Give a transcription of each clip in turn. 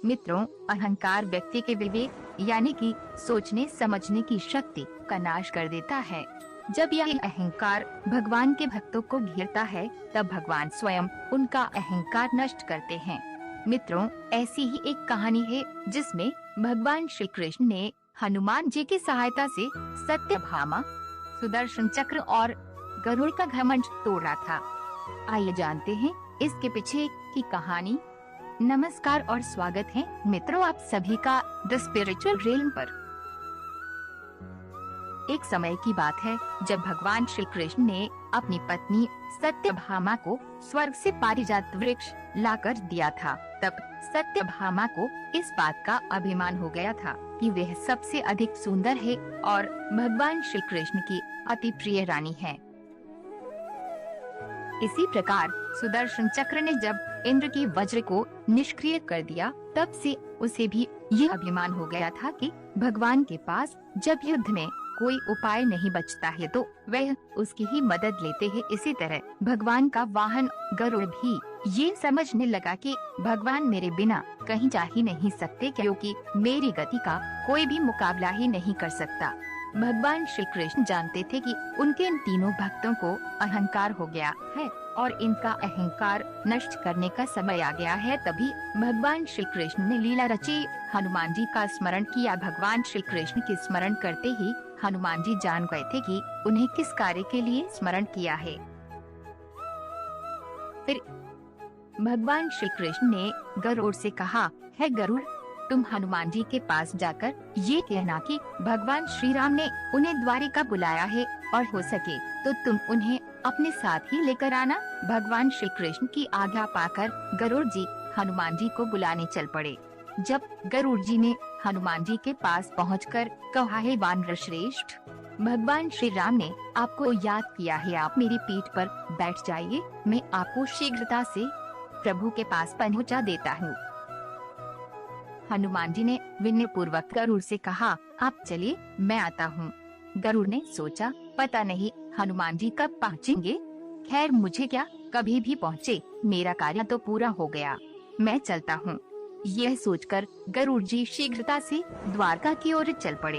मित्रों, अहंकार व्यक्ति के विवेक यानी कि सोचने समझने की शक्ति का नाश कर देता है। जब यह अहंकार भगवान के भक्तों को घेरता है, तब भगवान स्वयं उनका अहंकार नष्ट करते हैं। मित्रों, ऐसी ही एक कहानी है जिसमें भगवान श्री कृष्ण ने हनुमान जी की सहायता से सत्यभामा, सुदर्शन चक्र और गरुड़ का घमंड तोड़ा था। आइए जानते हैं इसके पीछे की कहानी। नमस्कार और स्वागत है मित्रों आप सभी का द स्पिरिचुअल रेल्म पर। एक समय की बात है जब भगवान श्री कृष्ण ने अपनी पत्नी सत्यभामा को स्वर्ग से पारिजात वृक्ष लाकर दिया था। तब सत्यभामा को इस बात का अभिमान हो गया था कि वह सबसे अधिक सुंदर है और भगवान श्री कृष्ण की अति प्रिय रानी है। इसी प्रकार सुदर्शन चक्र ने जब इंद्र की वज्र को निष्क्रिय कर दिया, तब से उसे भी यह अभिमान हो गया था कि भगवान के पास जब युद्ध में कोई उपाय नहीं बचता है तो वह उसकी ही मदद लेते हैं। इसी तरह भगवान का वाहन गरुड़ भी ये समझने लगा कि भगवान मेरे बिना कहीं जा ही नहीं सकते, क्योंकि मेरी गति का कोई भी मुकाबला ही नहीं कर सकता। भगवान श्री कृष्ण जानते थे कि उनके इन तीनों भक्तों को अहंकार हो गया है और इनका अहंकार नष्ट करने का समय आ गया है। तभी भगवान श्री कृष्ण ने लीला रची, हनुमान जी का स्मरण किया। भगवान श्री कृष्ण के स्मरण करते ही हनुमान जी जान गए थे कि उन्हें किस कार्य के लिए स्मरण किया है। फिर भगवान श्री कृष्ण ने गरुड़ से कहा, है गरुड़, तुम हनुमान जी के पास जाकर ये कहना कि भगवान श्री राम ने उन्हें द्वारिका बुलाया है और हो सके तो तुम उन्हें अपने साथ ही लेकर आना। भगवान श्री कृष्ण की आज्ञा पाकर गरुड़ जी हनुमान जी को बुलाने चल पड़े। जब गरुड़ जी ने हनुमान जी के पास पहुंचकर कहा, है वानर श्रेष्ठ, भगवान श्री राम ने आपको याद किया है, आप मेरी पीठ पर बैठ जाइए, मैं आपको शीघ्रता से प्रभु के पास पहुंचा देता हूँ। हनुमान जी ने विनय पूर्वक गरुड़ से कहा, आप चलिए मैं आता हूँ। गरुड़ ने सोचा, पता नहीं हनुमान जी कब पहुँचेंगे, खैर मुझे क्या, कभी भी पहुँचे, मेरा कार्य तो पूरा हो गया, मैं चलता हूँ। यह सोचकर गरुड़ जी शीघ्रता से द्वारका की ओर चल पड़े।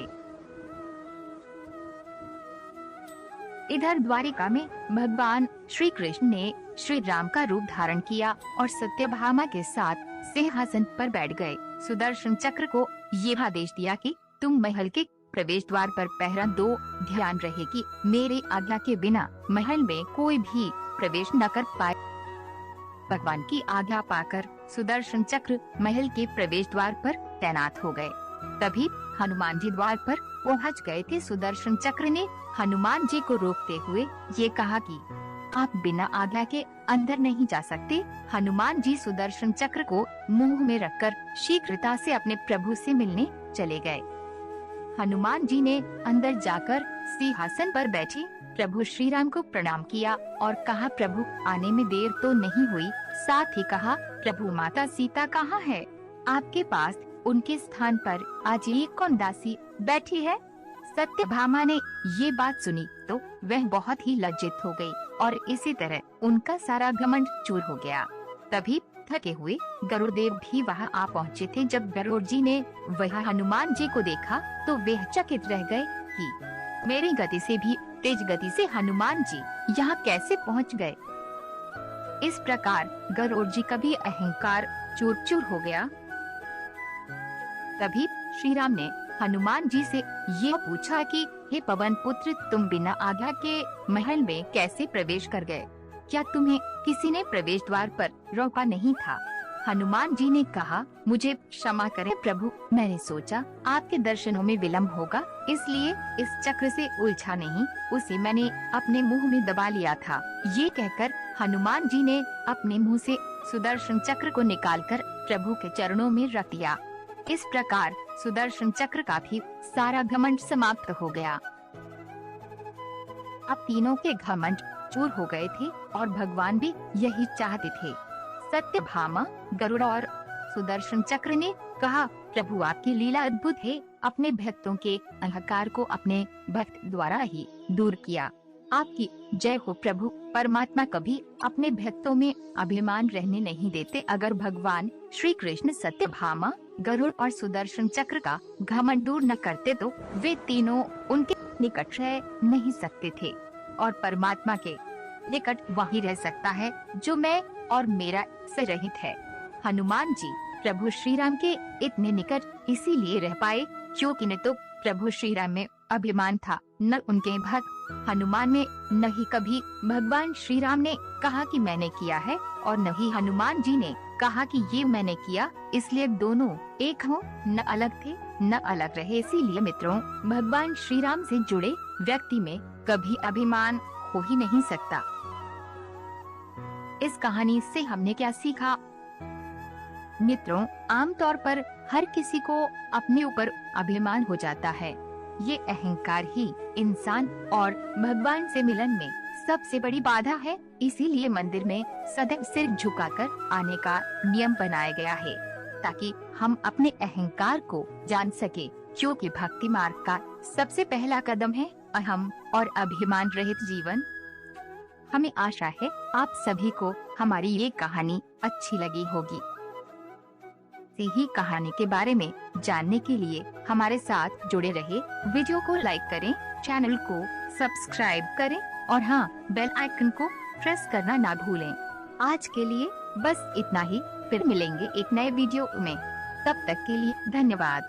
इधर द्वारिका में भगवान श्री कृष्ण ने श्री राम का रूप धारण किया और सत्यभामा के साथ सिंहासन पर बैठ गए। सुदर्शन चक्र को ये आदेश दिया कि तुम महल के प्रवेश द्वार पर पहरा दो, ध्यान रहे कि मेरे आज्ञा के बिना महल में कोई भी प्रवेश न कर पाए। भगवान की आज्ञा पाकर सुदर्शन चक्र महल के प्रवेश द्वार पर तैनात हो गए। तभी हनुमान जी द्वार पर पहुंच गए थे। सुदर्शन चक्र ने हनुमान जी को रोकते हुए ये कहा कि आप बिना आज्ञा के अंदर नहीं जा सकते। हनुमान जी सुदर्शन चक्र को मुंह में रखकर शीघ्रता से अपने प्रभु से मिलने चले गए। हनुमान जी ने अंदर जाकर सिंहासन पर बैठे प्रभु श्री राम को प्रणाम किया और कहा, प्रभु आने में देर तो नहीं हुई। साथ ही कहा, प्रभु माता सीता कहाँ है? आपके पास उनके स्थान पर आज ये कौन दासी बैठी है? सत्यभामा ने ये बात सुनी तो वह बहुत ही लज्जित हो गई और इसी तरह उनका सारा घमंड चूर हो गया। तभी थके हुए गरुड़ देव भी वहां आ पहुँचे थे। जब गरुड़ जी ने वह हनुमान जी को देखा तो वे चकित रह गए कि मेरी गति से भी तेज गति से हनुमान जी यहाँ कैसे पहुँच गए। इस प्रकार गरुड़ जी का भी अहंकार चूर चूर हो गया। तभी श्री राम ने हनुमान जी से यह पूछा कि हे पवन पुत्र, तुम बिना आज्ञा के महल में कैसे प्रवेश कर गए? क्या तुम्हें किसी ने प्रवेश द्वार पर रोका नहीं था? हनुमान जी ने कहा, मुझे क्षमा करें प्रभु, मैंने सोचा आपके दर्शनों में विलम्ब होगा, इसलिए इस चक्र से उलझा नहीं, उसे मैंने अपने मुंह में दबा लिया था। ये कहकर हनुमान जी ने अपने मुंह से सुदर्शन चक्र को निकालकर प्रभु के चरणों में रख दिया। इस प्रकार सुदर्शन चक्र का भी सारा घमंड समाप्त हो गया। अब तीनों के घमंड चूर हो गए थे और भगवान भी यही चाहते थे। सत्यभामा, गरुड़ और सुदर्शन चक्र ने कहा, प्रभु आपकी लीला अद्भुत है, अपने भक्तों के अहंकार को अपने भक्त द्वारा ही दूर किया। आपकी जय हो प्रभु। परमात्मा कभी अपने भक्तों में अभिमान रहने नहीं देते। अगर भगवान श्री कृष्ण सत्यभामा, गरुड़ और सुदर्शन चक्र का घमंड दूर न करते तो वे तीनों उनके निकट रह नहीं सकते थे, और परमात्मा के निकट वही रह सकता है जो मैं और मेरा से रहित है। हनुमान जी प्रभु श्री राम के इतने निकट इसीलिए रह पाए क्योंकि न तो प्रभु श्री राम में अभिमान था, न उनके भक्त हनुमान में। न ही कभी भगवान श्री राम ने कहा कि मैंने किया है, और न ही हनुमान जी ने कहा कि ये मैंने किया। इसलिए दोनों एक हो, न अलग थे न अलग रहे। इसीलिए मित्रों, भगवान श्री राम से जुड़े व्यक्ति में कभी अभिमान हो ही नहीं सकता। इस कहानी से हमने क्या सीखा? मित्रों, आमतौर पर हर किसी को अपने ऊपर अभिमान हो जाता है। ये अहंकार ही इंसान और भगवान से मिलन में सबसे बड़ी बाधा है। इसीलिए मंदिर में सदैव सिर झुकाकर आने का नियम बनाया गया है, ताकि हम अपने अहंकार को जान सके। क्योंकि भक्ति मार्ग का सबसे पहला कदम है अहम और अभिमान रहित जीवन। हमें आशा है आप सभी को हमारी ये कहानी अच्छी लगी होगी। ही कहानी के बारे में जानने के लिए हमारे साथ जुड़े रहे। वीडियो को लाइक करें, चैनल को सब्सक्राइब करें और हाँ, बेल आइकन को प्रेस करना ना भूलें। आज के लिए बस इतना ही। फिर मिलेंगे एक नए वीडियो में। तब तक के लिए धन्यवाद।